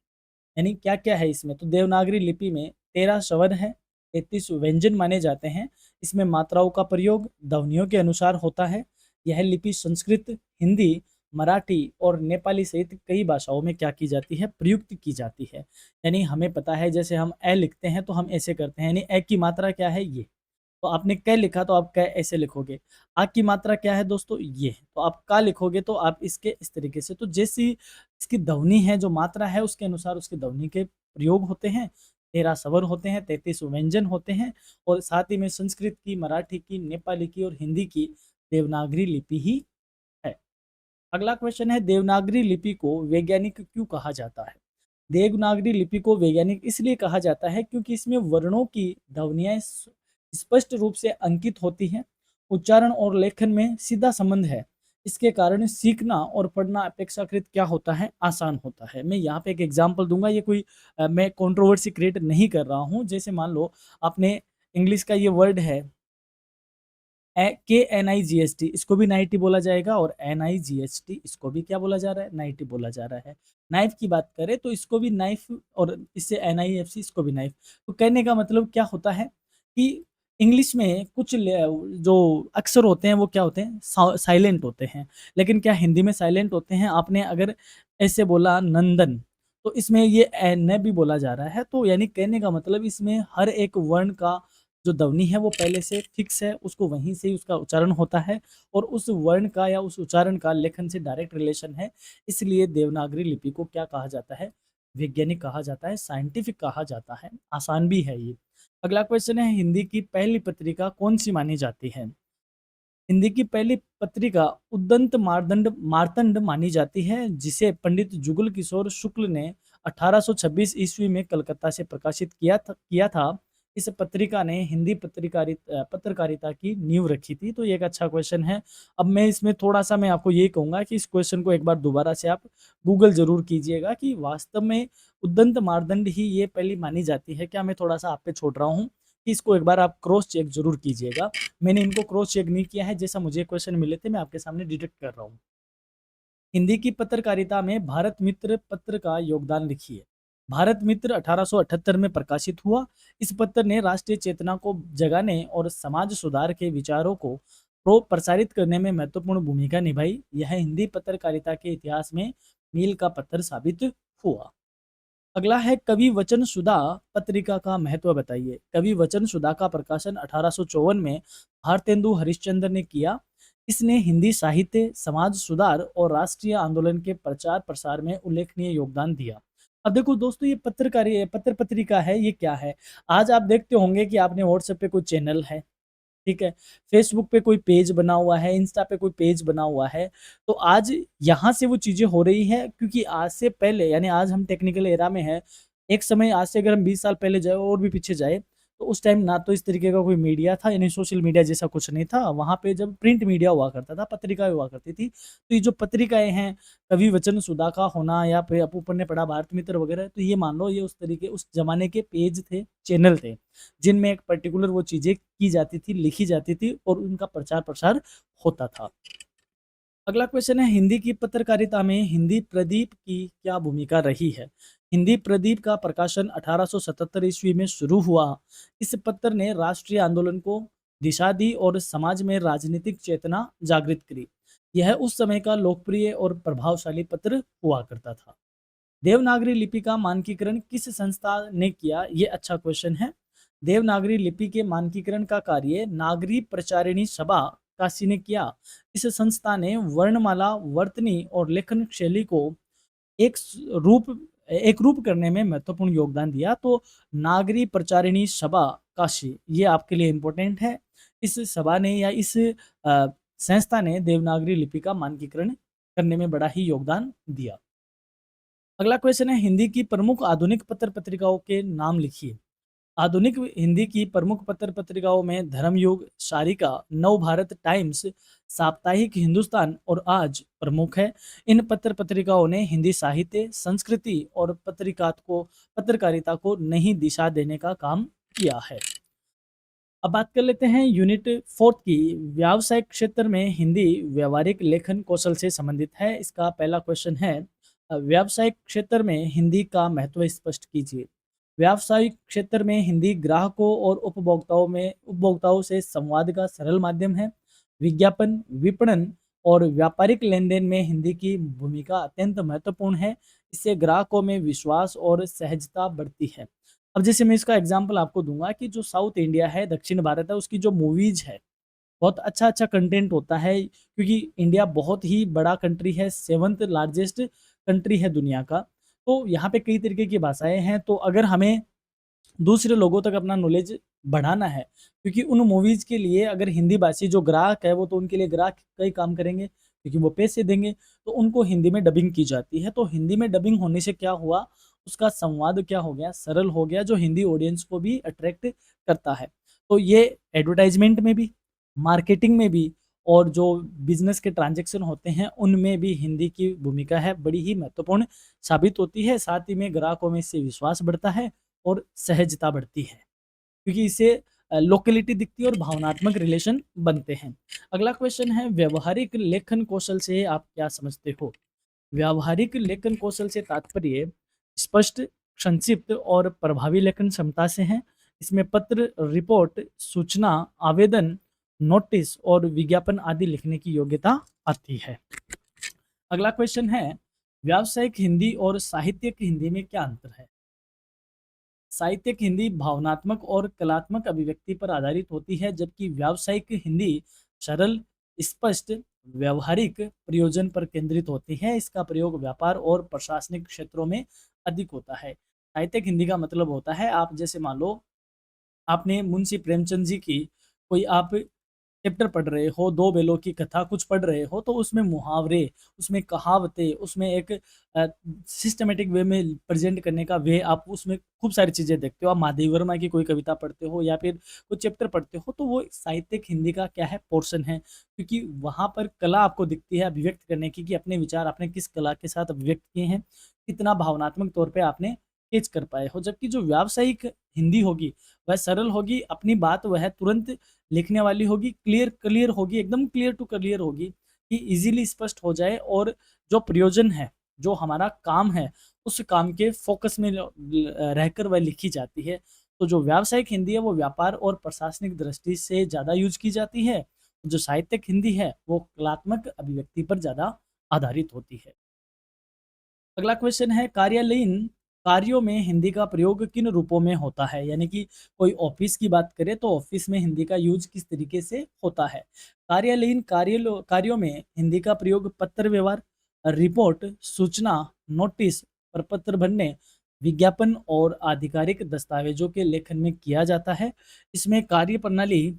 यानी क्या-क्या है इसमें? तो देवनागरी लिपि में 13 स्वर हैं, 33 व्यंजन माने जाते हैं। इसमें मात्राओं का प्रयोग ध्वनियों के अनुसार होता है। यह लिपि संस्कृत, हिंदी, मराठी और नेपाली सहित कई भाषाओं में क्या की जाती है? प्रयुक्त की जाती है। यानी हमें पता है जैसे हम ए लिखते हैं तो हम ऐसे करते हैं, यानी ए की मात्रा क्या है? ये। तो आपने कै लिखा तो आप कै ऐसे लिखोगे। आ की मात्रा क्या है दोस्तों? ये है। तो आप का लिखोगे तो आप इसके इस तरीके से, तो जैसी इसकी ध्वनि है, जो मात्रा है उसके अनुसार उसकी ध्वनि के प्रयोग होते हैं। 13 स्वर होते हैं, 33 व्यंजन होते हैं और साथ ही में संस्कृत की, मराठी की, नेपाली की और हिंदी की देवनागरी लिपि ही है। अगला क्वेश्चन है, देवनागरी लिपि को वैज्ञानिक क्यों कहा जाता है? देवनागरी लिपि को वैज्ञानिक इसलिए कहा जाता है क्योंकि इसमें वर्णों की ध्वनियाँ स्पष्ट रूप से अंकित होती हैं। उच्चारण और लेखन में सीधा संबंध है। इसके कारण सीखना और पढ़ना अपेक्षाकृत क्या होता है? आसान होता है। मैं यहाँ पे एक एग्जांपल दूंगा, ये कोई मैं कंट्रोवर्सी क्रिएट नहीं कर रहा हूँ। जैसे मान लो आपने इंग्लिश का ये वर्ड है KNIGST, इसको भी नाइटी बोला जाएगा और NIGHT इसको भी क्या बोला जा रहा है? नाइटी बोला जा रहा है। नाइफ की बात करें तो इसको भी नाइफ और इससे NIFC इसको भी नाइफ। तो कहने का मतलब क्या होता है कि इंग्लिश में कुछ जो अक्षर होते हैं वो क्या होते हैं? साइलेंट होते हैं। लेकिन क्या हिंदी में साइलेंट होते हैं? आपने अगर ऐसे बोला नंदन, तो इसमें ये न भी बोला जा रहा है। तो यानी कहने का मतलब इसमें हर एक वर्ण का जो ध्वनि है वो पहले से फिक्स है, उसको वहीं से ही उसका उच्चारण होता है और उस वर्ण का या उस उच्चारण का लेखन से डायरेक्ट रिलेशन है। इसलिए देवनागरी लिपि को क्या कहा जाता है? वैज्ञानिक कहा जाता है, साइंटिफिक कहा जाता है, आसान भी है ये। अगला क्वेश्चन है, हिंदी की पहली पत्रिका कौन-सी मानी जाती है? हिंदी की पहली पत्रिका उद्दंत मार्तंड मार्तंड मानी जाती है, जिसे पंडित जुगल किशोर शुक्ल ने 1826 ईस्वी में कलकत्ता से प्रकाशित किया था। इस पत्रिका ने हिंदी पत्रकारिता की नींव रखी थी। तो ये एक अच्छा क्वेश्चन है। अब मैं इसमें थोड़ा-सा मैं आपको ये कहूँगा कि इस क्वेश्चन को एक बार दोबारा से आप गूगल ज़रूर कीजिएगा कि वास्तव में उद्दंत मार्तंड ही ये पहली मानी जाती है क्या? मैं थोड़ा-सा आप पे छोड़ रहा हूँ कि इसको एक बार आप क्रॉस चेक ज़रूर कीजिएगा। मैंने इनको क्रॉस चेक नहीं किया है, जैसा मुझे क्वेश्चन मिले थे मैं आपके सामने डिटेक्ट कर रहा हूँ। हिंदी की पत्रकारिता में भारत मित्र पत्र का योगदान लिखिए। भारत मित्र 1878 में प्रकाशित हुआ। इस पत्र ने राष्ट्रीय चेतना को जगाने और समाज सुधार के विचारों को प्रसारित करने में महत्वपूर्ण भूमिका निभाई। यह हिंदी पत्रकारिता के इतिहास में मील का पत्थर साबित हुआ। अगला है, कवि वचन सुधा पत्रिका का महत्व बताइए। कवि वचन सुधा का प्रकाशन 1854 में भारतेंदु हरिश्चंद्र ने किया। इसने हिंदी साहित्य, समाज सुधार और राष्ट्रीय आंदोलन के प्रचार प्रसार में उल्लेखनीय योगदान दिया। अब देखो दोस्तों, ये पत्र पत्रिका है, ये क्या है? आज आप देखते होंगे कि आपने व्हाट्सएप पे कोई चैनल है, ठीक है? फेसबुक पे कोई पेज बना हुआ है, इंस्टा पे कोई पेज बना हुआ है। तो आज यहाँ से वो चीज़ें हो रही हैं क्योंकि आज से पहले यानी आज हम टेक्निकल एरा में हैं। एक समय आज से अगर हम 20 साल पहले जाएँ और भी पीछे जाएँ, तो उस टाइम ना तो इस तरीके का कोई मीडिया था यानी सोशल मीडिया जैसा कुछ नहीं था। वहाँ पे जब प्रिंट मीडिया हुआ करता था, पत्रिकाएँ हुआ करती थी। तो ये जो पत्रिकाएँ हैं, कवि वचन सुधा का होना या फिर ऊपर ने पढ़ा भारत मित्र वगैरह, तो ये मान लो ये उस ज़माने के पेज थे, चैनल थे। जिनमें एक पर्टिकुलर वो चीज़ें की जाती थी, लिखी जाती थी और उनका प्रचार-प्रसार होता था। अगला क्वेश्चन है, हिंदी की पत्रकारिता में हिंदी प्रदीप की क्या भूमिका रही है? हिंदी प्रदीप का प्रकाशन 1877 ईस्वी में शुरू हुआ। इस पत्र ने राष्ट्रीय आंदोलन को दिशा दी और समाज में राजनीतिक चेतना जागृत करी। यह उस समय का लोकप्रिय और प्रभावशाली पत्र हुआ करता था। देवनागरी लिपि का मानकीकरण किस संस्था ने किया? ये अच्छा क्वेश्चन है। देवनागरी लिपि के मानकीकरण का कार्य नागरी प्रचारिणी सभा काशी ने किया। इस संस्था ने वर्णमाला, वर्तनी और लेखन शैली को एक रूप एक रूप करने में महत्वपूर्ण योगदान दिया। तो नागरी प्रचारिणी सभा काशी ये आपके लिए इम्पोर्टेंट है। इस सभा ने या इस संस्था ने देवनागरी लिपि का मानकीकरण करने में बड़ा ही योगदान दिया। अगला क्वेश्चन है, हिंदी की प्रमुख आधुनिक पत्र पत्रिकाओं के नाम लिखिए। आधुनिक हिंदी की प्रमुख पत्र पत्रिकाओं में धर्मयुग, शारिका, नव भारत टाइम्स, साप्ताहिक हिंदुस्तान और आज प्रमुख है। इन पत्र पत्रिकाओं ने हिंदी साहित्य, संस्कृति और पत्रकारिता को नई दिशा देने का काम किया है। अब बात कर लेते हैं यूनिट 4 की। व्यावसायिक क्षेत्र में हिंदी व्यवहारिक लेखन कौशल से संबंधित है। इसका पहला क्वेश्चन है, व्यावसायिक क्षेत्र में हिंदी का महत्व स्पष्ट कीजिए। व्यावसायिक क्षेत्र में हिंदी ग्राहकों और उपभोक्ताओं से संवाद का सरल माध्यम है। विज्ञापन, विपणन और व्यापारिक लेन-देन में हिंदी की भूमिका अत्यंत महत्वपूर्ण है। इससे ग्राहकों में विश्वास और सहजता बढ़ती है। अब जैसे मैं इसका एग्ज़ाम्पल आपको दूँगा कि जो साउथ इंडिया है, दक्षिण भारत है, उसकी जो मूवीज़ है, बहुत अच्छा-अच्छा कंटेंट होता है क्योंकि इंडिया बहुत ही बड़ा कंट्री है, 7th लार्जेस्ट कंट्री है दुनिया का। तो यहाँ पे कई तरीके की भाषाएँ हैं, तो अगर हमें दूसरे लोगों तक अपना नॉलेज बढ़ाना है, क्योंकि उन मूवीज़ के लिए अगर हिंदी भाषी जो ग्राहक है, वो तो उनके लिए ग्राहक का ही काम करेंगे, क्योंकि वो पैसे देंगे, तो उनको हिंदी में डबिंग की जाती है। तो हिंदी में डबिंग होने से क्या हुआ, उसका संवाद क्या हो गया, सरल हो गया, जो हिंदी ऑडियंस को भी अट्रैक्ट करता है। तो ये एडवर्टाइज़मेंट में भी, मार्केटिंग में भी और जो बिज़नेस के ट्रांज़ैक्शन होते हैं, उनमें भी हिंदी की भूमिका है, बड़ी ही महत्वपूर्ण साबित होती है। साथ ही में ग्राहकों में इससे विश्वास बढ़ता है और सहजता बढ़ती है, क्योंकि इससे लोकेलिटी दिखती है और भावनात्मक रिलेशन बनते हैं। अगला क्वेश्चन है, व्यावहारिक लेखन कौशल से आप क्या समझते हो? व्यावहारिक लेखन कौशल से तात्पर्य स्पष्ट, संक्षिप्त और प्रभावी लेखन क्षमता से है। इसमें पत्र, रिपोर्ट, सूचना, आवेदन, नोटिस और विज्ञापन आदि लिखने की योग्यता आती है। अगला क्वेश्चन है, व्यावसायिक हिंदी और साहित्यिक हिंदी में क्या अंतर है? साहित्यिक हिंदी भावनात्मक और कलात्मक अभिव्यक्ति पर आधारित होती है, जबकि व्यावसायिक हिंदी सरल, स्पष्ट, व्यवहारिक प्रयोजन पर केंद्रित होती है। इसका प्रयोग व्यापार और प्रशासनिक क्षेत्रों में अधिक होता है। साहित्यिक हिंदी का मतलब होता है, आप जैसे मान लो आपने मुंशी प्रेमचंद जी की कोई आप चैप्टर पढ़ रहे हो, 2 बैलों की कथा कुछ पढ़ रहे हो, तो उसमें मुहावरे, उसमें कहावतें, उसमें एक सिस्टमैटिक वे में प्रेज़ेंट करने का वे, आप उसमें खूब सारी चीज़ें देखते हो। आप माधवी वर्मा की कोई कविता पढ़ते हो या फिर कोई चैप्टर पढ़ते हो, तो वो साहित्यिक हिंदी का क्या है, पोर्शन है। क्योंकि वहाँ पर कला आपको दिखती है अभिव्यक्त करने की, कि अपने विचार आपने किस कला के साथ अभिव्यक्त किए हैं, कितना भावनात्मक तौर पे आपने पेश कर पाए हो। जबकि जो व्यावसायिक हिंदी होगी, वह सरल होगी, अपनी बात वह तुरंत लिखने वाली होगी, क्लियर क्लियर होगी, एकदम क्लियर टू क्लियर होगी, कि ईज़िली स्पष्ट हो जाए और जो प्रयोजन है, जो हमारा काम है, उस काम के फ़ोकस में रहकर वह लिखी जाती है। तो जो व्यावसायिक हिंदी है, वो व्यापार और प्रशासनिक दृष्टि से ज़्यादा यूज़ की जाती है। जो साहित्यिक हिंदी है, वो कलात्मक अभिव्यक्ति पर ज़्यादा आधारित होती है। अगला क्वेश्चन है, कार्यालयीन कार्यों में हिंदी का प्रयोग किन रूपों में होता है? यानी कि कोई ऑफिस की बात करें तो ऑफिस में हिंदी का यूज किस तरीके से होता है? कार्यालयीन कार्यों में हिंदी का प्रयोग पत्र व्यवहार, रिपोर्ट, सूचना, नोटिस, प्रपत्र भरने, विज्ञापन और आधिकारिक दस्तावेजों के लेखन में किया जाता है। इसमें कार्य प्रणाली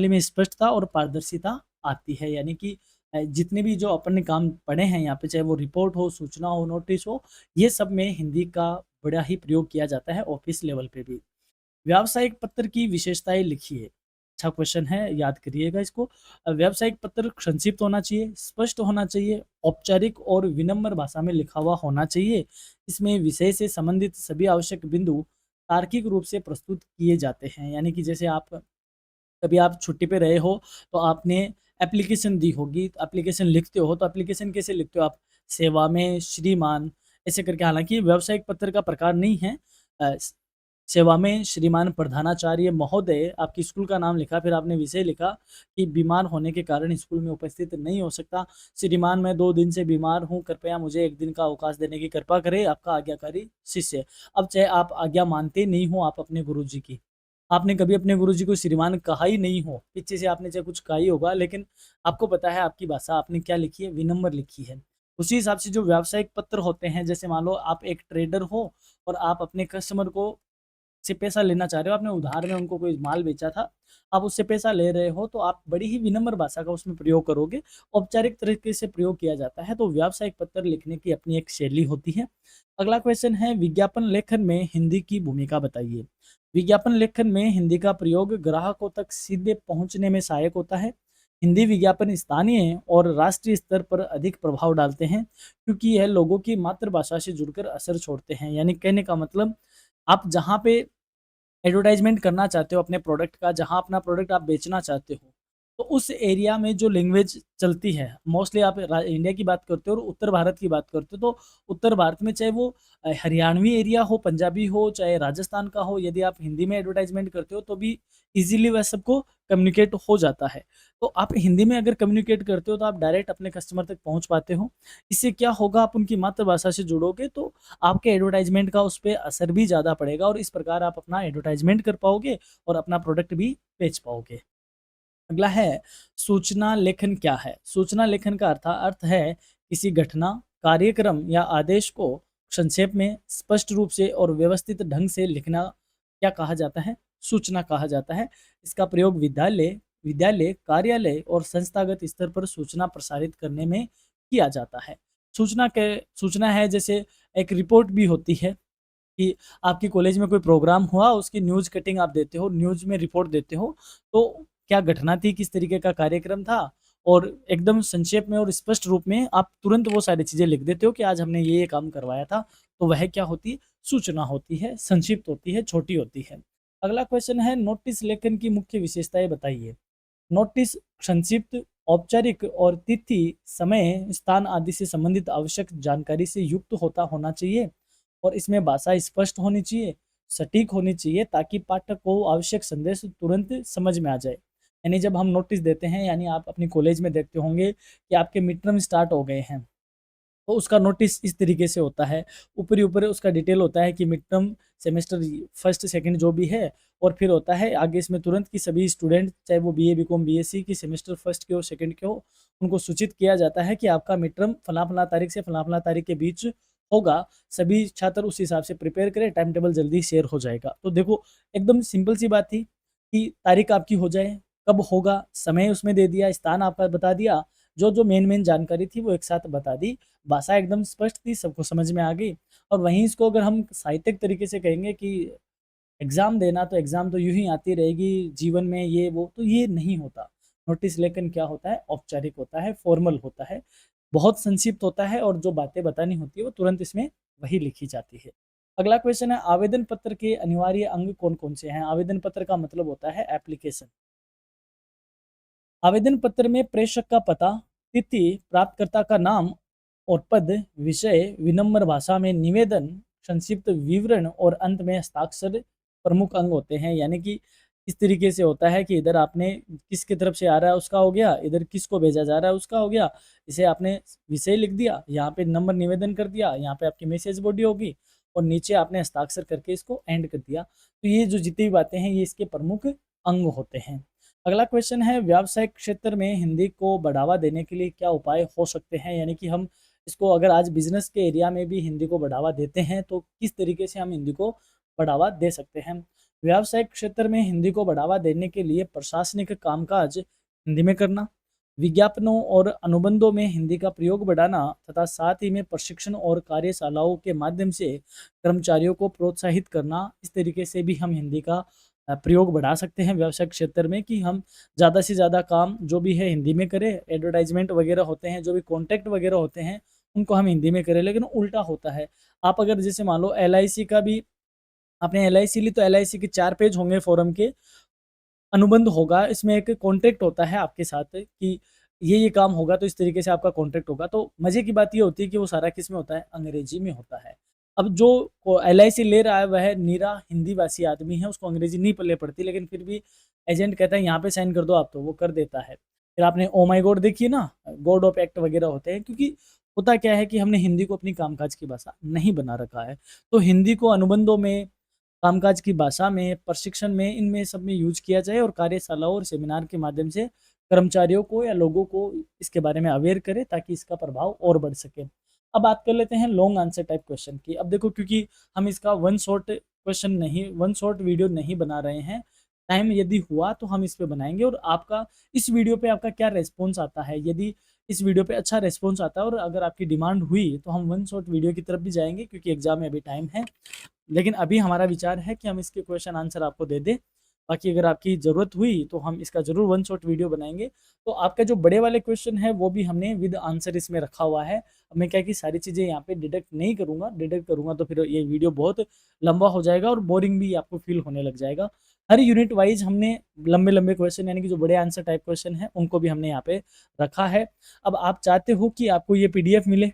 में स्पष्टता और पारदर्शिता आती है, यानी कि जितने भी जो अपन ने काम पढ़े हैं यहाँ पे, चाहे वो रिपोर्ट हो, सूचना हो, नोटिस हो, ये सब में हिंदी का बड़ा ही प्रयोग किया जाता है, ऑफिस लेवल पे भी। व्यावसायिक पत्र की विशेषताएं लिखिए। अच्छा क्वेश्चन है, याद करिएगा इसको। व्यावसायिक पत्र संक्षिप्त होना चाहिए, स्पष्ट होना चाहिए, औपचारिक और विनम्र भाषा में लिखा हुआ होना चाहिए। इसमें विषय से संबंधित सभी आवश्यक बिंदु तार्किक रूप से प्रस्तुत किए जाते हैं, यानी कि जैसे आप कभी आप छुट्टी पे रहे हो, तो आपने एप्लीकेशन दी होगी, तो एप्लीकेशन लिखते हो, तो एप्लीकेशन कैसे लिखते हो आप? सेवा में श्रीमान, ऐसे करके, हालाँकि ये व्यावसायिक पत्र का प्रकार नहीं है। अ, स सेवा में श्रीमान प्रधानाचार्य महोदय, आपकी स्कूल का नाम लिखा, फिर आपने विषय लिखा कि बीमार होने के कारण स्कूल में उपस्थित नहीं हो सकता। श्रीमान मैं 2 दिन से बीमार हूँ, कृपया मुझे 1 दिन का अवकाश देने की कृपा करें, आपका आज्ञाकारी शिष्य। अब चाहे आप आज्ञा मानते नहीं हो आप अपने गुरुजी की, आपने कभी अपने गुरुजी को श्रीमान कहा ही नहीं हो, पीछे से आपने चाहे कुछ कहा ही होगा, लेकिन आपको पता है आपकी भाषा आपने क्या लिखी है, विनम्र लिखी है। उसी हिसाब से जो व्यावसायिक पत्र होते हैं, जैसे मान लो आप एक ट्रेडर हो और आप अपने कस्टमर को से पैसा लेना चाह रहे हो, आपने उधार में उनको कोई माल बेचा था, आप उससे पैसा ले रहे हो, तो आप बड़ी ही विनम्र भाषा का उसमें प्रयोग करोगे, औपचारिक तरीके से प्रयोग किया जाता है, तो व्यावसायिक पत्र लिखने की अपनी एक शैली होती है। अगला क्वेश्चन है, विज्ञापन लेखन में हिंदी की भूमिका बताइए। विज्ञापन लेखन में हिंदी का प्रयोग ग्राहकों तक सीधे पहुंचने में सहायक होता है। हिंदी विज्ञापन स्थानीय और राष्ट्रीय स्तर पर अधिक प्रभाव डालते हैं, क्योंकि यह लोगों की मातृभाषा से जुड़कर असर छोड़ते हैं। यानी कहने का मतलब, आप जहाँ पे एडवर्टाइज़मेंट करना चाहते हो अपने प्रोडक्ट का, जहाँ अपना प्रोडक्ट आप बेचना चाहते हो, तो उस एरिया में जो लैंग्वेज चलती है, मोस्टली आप इंडिया की बात करते हो और उत्तर भारत की बात करते हो, तो उत्तर भारत में चाहे वो हरियाणवी एरिया हो, पंजाबी हो, चाहे राजस्थान का हो, यदि आप हिंदी में एडवर्टाइजमेंट करते हो तो भी इजीली वह सबको कम्युनिकेट हो जाता है। तो आप हिंदी में अगर कम्युनिकेट करते हो तो आप डायरेक्ट अपने कस्टमर तक पहुंच पाते हो। इससे क्या होगा, आप उनकी मातृभाषा से जुड़ोगे तो आपके एडवर्टाइजमेंट का उस पर असर भी ज़्यादा पड़ेगा और इस प्रकार आप अपना एडवर्टाइजमेंट कर पाओगे और अपना प्रोडक्ट भी बेच पाओगे। अगला है सूचना लेखन क्या है? सूचना लेखन का अर्थ है किसी घटना, कार्यक्रम या आदेश को संक्षेप में स्पष्ट रूप से और व्यवस्थित ढंग से लिखना क्या कहा जाता है? सूचना कहा जाता है। इसका प्रयोग विद्यालय विद्यालय कार्यालय और संस्थागत स्तर पर सूचना प्रसारित करने में किया जाता है। सूचना है जैसे एक रिपोर्ट भी होती है कि आपके कॉलेज में कोई प्रोग्राम हुआ, उसकी न्यूज़ कटिंग आप देते हो, न्यूज़ में रिपोर्ट देते हो, तो क्या घटना थी, किस तरीके का कार्यक्रम था और एकदम संक्षेप में और स्पष्ट रूप में आप तुरंत वो सारी चीज़ें लिख देते हो कि आज हमने ये काम करवाया था। तो वह क्या होती है? सूचना होती है, संक्षिप्त होती है, छोटी होती है। अगला क्वेश्चन है नोटिस लेखन की मुख्य विशेषताएँ बताइए। नोटिस संक्षिप्त, औपचारिक और तिथि, समय, स्थान आदि से संबंधित आवश्यक जानकारी से युक्त होना चाहिए और इसमें भाषा स्पष्ट होनी चाहिए, सटीक होनी चाहिए ताकि पाठक को आवश्यक संदेश तुरंत समझ में आ जाए। यानी जब हम नोटिस देते हैं, यानी आप अपनी कॉलेज में देखते होंगे कि आपके मिड टर्म स्टार्ट हो गए हैं, तो उसका नोटिस इस तरीके से होता है। ऊपर उसका डिटेल होता है कि mid term semester first second जो भी है, और फिर होता है आगे इसमें तुरंत कि सभी स्टूडेंट चाहे वो बीए बीकॉम बीएससी की सेमेस्टर फर्स्ट के हो सेकंड के हो, उनको सूचित किया जाता है कि आपका मिड टर्म फला फला तारीख से फला फला तारीख के बीच होगा। सभी छात्र उस हिसाब से प्रिपेयर करें, टाइम टेबल जल्दी शेयर हो जाएगा। तो देखो, एकदम सिंपल सी बात थी कि तारीख आपकी हो जाए, कब होगा, समय उसमें दे दिया, स्थान आपका बता दिया, जो जो मेन जानकारी थी वो एक साथ बता दी। भाषा एकदम स्पष्ट थी, सबको समझ में आ गई। और वहीं इसको अगर हम साहित्यिक तरीके से कहेंगे कि एग्ज़ाम देना, तो एग्ज़ाम तो यूँ ही आती रहेगी जीवन में, ये वो, तो ये नहीं होता। नोटिस लेखन क्या होता है? औपचारिक होता है, फॉर्मल होता है, बहुत संक्षिप्त होता है और जो बातें बतानी होती है वो तुरंत इसमें वही लिखी जाती है। अगला क्वेश्चन है आवेदन पत्र के अनिवार्य अंग कौन-कौन से हैं? आवेदन पत्र का मतलब होता है एप्लीकेशन। आवेदन पत्र में प्रेषक का पता, तिथि, प्राप्तकर्ता का नाम और पद, विषय, विनम्र भाषा में निवेदन, संक्षिप्त विवरण और अंत में हस्ताक्षर प्रमुख अंग होते हैं। यानी कि इस तरीके से होता है कि इधर आपने किसकी तरफ से आ रहा है उसका हो गया, इधर किसको भेजा जा रहा है उसका हो गया। इसे आपने विषय लिख दिया, यहाँ पे नंबर निवेदन कर दिया, यहाँ पे आपकी मैसेज बॉडी होगी और नीचे आपने हस्ताक्षर करके इसको एंड कर दिया। तो ये जो जितनी भी बातें हैं ये इसके प्रमुख अंग होते हैं। अगला क्वेश्चन है व्यावसायिक क्षेत्र में हिंदी को बढ़ावा देने के लिए क्या उपाय हो सकते हैं? यानी कि हम इसको अगर आज बिजनेस के एरिया में भी हिंदी को बढ़ावा देते हैं तो किस तरीके से हम हिंदी को बढ़ावा दे सकते हैं? व्यावसायिक क्षेत्र में हिंदी को बढ़ावा देने के लिए प्रशासनिक कामकाज हिंदी में करना, विज्ञापनों और अनुबंधों में हिंदी का प्रयोग बढ़ाना तथा साथ ही में प्रशिक्षण और कार्यशालाओं के माध्यम से कर्मचारियों को प्रोत्साहित करना, इस तरीके से भी हम हिंदी का प्रयोग बढ़ा सकते हैं व्यवसायिक क्षेत्र में कि हम ज़्यादा से ज़्यादा काम जो भी है हिंदी में करें। एडवर्टाइजमेंट वगैरह होते हैं, जो भी कॉन्टैक्ट वगैरह होते हैं, उनको हम हिंदी में करें। लेकिन उल्टा होता है, आप अगर जैसे मान लो एलआईसी का भी, आपने एलआईसी ली तो एलआईसी के 4 पेज होंगे फॉर्म के, अनुबंध होगा, इसमें एक कॉन्ट्रैक्ट होता है आपके साथ कि ये काम होगा तो इस तरीके से आपका कॉन्ट्रैक्ट होगा। तो मज़े की बात ये होती है कि वो सारा किस में होता है? अंग्रेजी में होता है। अब जो एलआईसी ले रहा है वह निरा हिंदी भाषी आदमी है, उसको अंग्रेजी नहीं पल्ले पड़ती, लेकिन फिर भी एजेंट कहता है यहाँ पे साइन कर दो आप, तो वो कर देता है। फिर आपने ओ माई गॉड देखी है ना, गॉड ऑफ एक्ट वगैरह होते हैं, क्योंकि होता क्या है कि हमने हिंदी को अपनी कामकाज की भाषा नहीं बना रखा है। तो हिंदी को अनुबंधों में, कामकाज की भाषा में, प्रशिक्षण में, इनमें सब में यूज किया जाए और कार्यशालाओं और सेमिनार के माध्यम से कर्मचारियों को या लोगों को इसके बारे में अवेयर करें ताकि इसका प्रभाव और बढ़ सके। अब बात कर लेते हैं लॉन्ग आंसर टाइप क्वेश्चन की। अब देखो, क्योंकि हम इसका वन शॉट क्वेश्चन नहीं, वन शॉट वीडियो नहीं बना रहे हैं, टाइम यदि हुआ तो हम इस पे बनाएंगे और आपका इस वीडियो पे आपका क्या रेस्पॉन्स आता है। यदि इस वीडियो पे अच्छा रेस्पॉन्स आता है और अगर आपकी डिमांड हुई तो हम वन शॉट वीडियो की तरफ भी जाएंगे, क्योंकि एग्जाम में अभी टाइम है। लेकिन अभी हमारा विचार है कि हम इसके क्वेश्चन आंसर आपको दे दें। बाकी अगर आपकी ज़रूरत हुई तो हम इसका ज़रूर वन शॉट वीडियो बनाएंगे। तो आपका जो बड़े वाले क्वेश्चन है वो भी हमने विद आंसर इसमें रखा हुआ है। अब मैं क्या है कि सारी चीज़ें यहाँ पे डिडक्ट नहीं करूँगा, डिडक्ट करूँगा तो फिर ये वीडियो बहुत लंबा हो जाएगा और बोरिंग भी आपको फील होने लग जाएगा। हर यूनिट वाइज हमने लंबे-लंबे क्वेश्चन यानी कि जो बड़े आंसर टाइप क्वेश्चन हैं, उनको भी हमने यहाँ पे रखा है। अब आप चाहते हो कि आपको ये पीडीएफ मिले,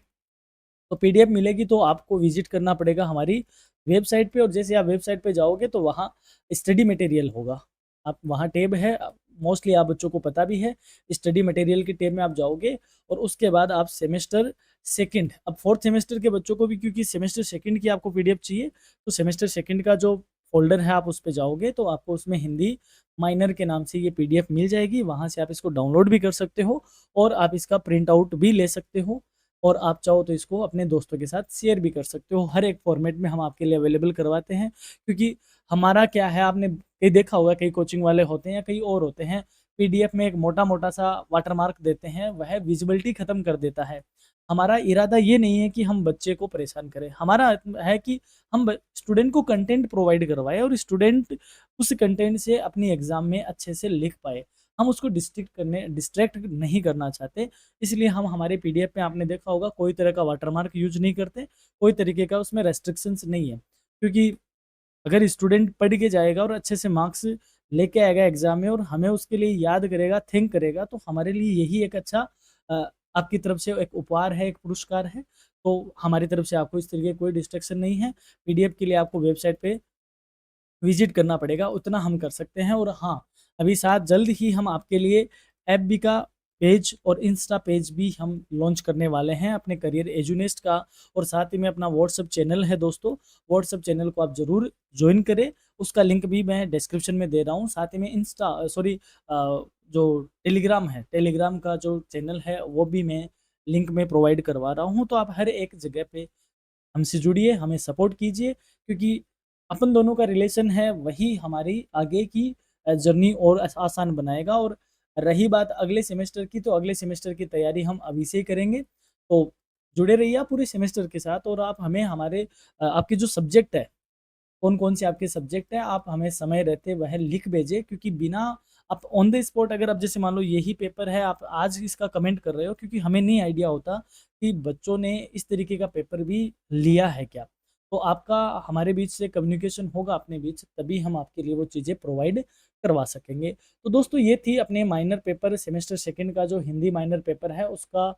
तो पीडीएफ मिलेगी तो आपको विजिट करना पड़ेगा हमारी वेबसाइट पे, और जैसे आप वेबसाइट पे जाओगे तो वहाँ स्टडी मटेरियल होगा। आप वहाँ टैब है, मोस्टली आप बच्चों को पता भी है, स्टडी मटेरियल के टैब में आप जाओगे और उसके बाद आप सेमेस्टर सेकंड, अब फोर्थ सेमेस्टर के बच्चों को भी क्योंकि सेमेस्टर सेकंड की आपको पीडीएफ चाहिए, तो सेमेस्टर सेकंड का जो फ़ोल्डर है आप उस पे जाओगे तो आपको उसमें हिंदी माइनर के नाम से ये पीडीएफ मिल जाएगी। वहाँ से आप इसको डाउनलोड भी कर सकते हो और आप इसका प्रिंट आउट भी ले सकते हो, और आप चाहो तो इसको अपने दोस्तों के साथ शेयर भी कर सकते हो। हर एक फॉर्मेट में हम आपके लिए अवेलेबल करवाते हैं, क्योंकि हमारा क्या है, आपने कहीं देखा होगा कई कोचिंग वाले होते हैं या कई और होते हैं, पीडीएफ में एक मोटा-मोटा सा वाटरमार्क देते हैं, वह विजिबिलिटी खत्म कर देता है। हमारा इरादा ये नहीं है कि हम बच्चे को परेशान करें, हमारा है कि हम स्टूडेंट को कंटेंट प्रोवाइड करवाएँ और स्टूडेंट उस कंटेंट से अपनी एग्ज़ाम में अच्छे से लिख पाए। हम उसको डिस्ट्रैक्ट नहीं करना चाहते, इसलिए हम हमारे पीडीएफ में आपने देखा होगा कोई तरह का वाटरमार्क यूज़ नहीं करते, कोई तरीके का उसमें रेस्ट्रिक्शंस नहीं है। क्योंकि अगर स्टूडेंट पढ़ के जाएगा और अच्छे से मार्क्स लेके आएगा एग्ज़ाम में और हमें उसके लिए याद करेगा, थिंक करेगा, तो हमारे लिए यही एक अच्छा आपकी तरफ से एक उपहार है, एक पुरस्कार है। तो हमारी तरफ से आपको इस तरीके कोई डिस्ट्रैक्शन नहीं है। पीडीएफ के लिए आपको वेबसाइट पे विज़िट करना पड़ेगा, उतना हम कर सकते हैं। और हाँ, अभी साथ जल्द ही हम आपके लिए एफबी का पेज और इंस्टा पेज भी हम लॉन्च करने वाले हैं अपने करियर एजुनेस्ट का, और साथ ही में अपना व्हाट्सएप चैनल है दोस्तों, व्हाट्सएप चैनल को आप ज़रूर जॉइन करें, उसका लिंक भी मैं डिस्क्रिप्शन में दे रहा हूँ। साथ ही में जो टेलीग्राम है, टेलीग्राम का जो चैनल है वो भी मैं लिंक में प्रोवाइड करवा रहा हूँ। तो आप हर एक जगह पे हमसे जुड़िए, हमें सपोर्ट कीजिए, क्योंकि अपन दोनों का रिलेशन है वही हमारी आगे की जर्नी और आसान बनाएगा। और रही बात अगले सेमेस्टर की, तो अगले सेमेस्टर की तैयारी हम अभी से ही करेंगे। तो जुड़े रहिए आप पूरे सेमेस्टर के साथ, और आप हमें हमारे आपके जो सब्जेक्ट है, कौन-कौन से आपके सब्जेक्ट हैं, आप हमें समय रहते वह लिख भेजें, क्योंकि बिना आप ऑन द स्पॉट, अगर आप जैसे मान लो यही पेपर है, आप आज इसका कमेंट कर रहे हो, क्योंकि हमें नहीं आइडिया होता कि बच्चों ने इस तरीके का पेपर भी लिया है क्या। तो आपका हमारे बीच से कम्युनिकेशन होगा अपने बीच, तभी हम आपके लिए वो चीज़ें प्रोवाइड करवा सकेंगे। तो दोस्तों ये थी अपने माइनर पेपर सेमेस्टर सेकंड का जो हिंदी माइनर पेपर है उसका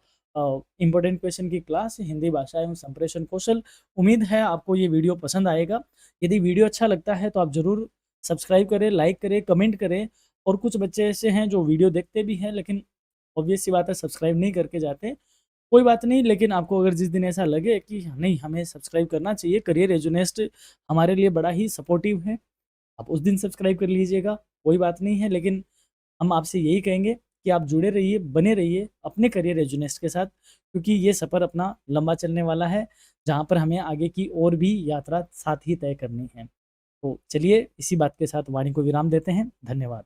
इम्पोर्टेंट क्वेश्चन की क्लास, हिंदी भाषा एवं संप्रेषण कौशल। उम्मीद है आपको ये वीडियो पसंद आएगा। यदि वीडियो अच्छा लगता है तो आप ज़रूर सब्सक्राइब करें, लाइक करें, कमेंट करें। और कुछ बच्चे ऐसे हैं जो वीडियो देखते भी हैं लेकिन ऑब्वियस सी बात है सब्सक्राइब नहीं करके जाते। कोई बात नहीं, लेकिन आपको अगर जिस दिन ऐसा लगे कि नहीं हमें सब्सक्राइब करना चाहिए, करियर एजुनेस्ट हमारे लिए बड़ा ही सपोर्टिव है, आप उस दिन सब्सक्राइब कर लीजिएगा, कोई बात नहीं है। लेकिन हम आपसे यही कहेंगे कि आप जुड़े रहिए, बने रहिए अपने करियर एजुनेस्ट के साथ, क्योंकि ये सफ़र अपना लंबा चलने वाला है, जहाँ पर हमें आगे की और भी यात्रा साथ ही तय करनी है। तो चलिए इसी बात के साथ वाणी को विराम देते हैं। धन्यवाद।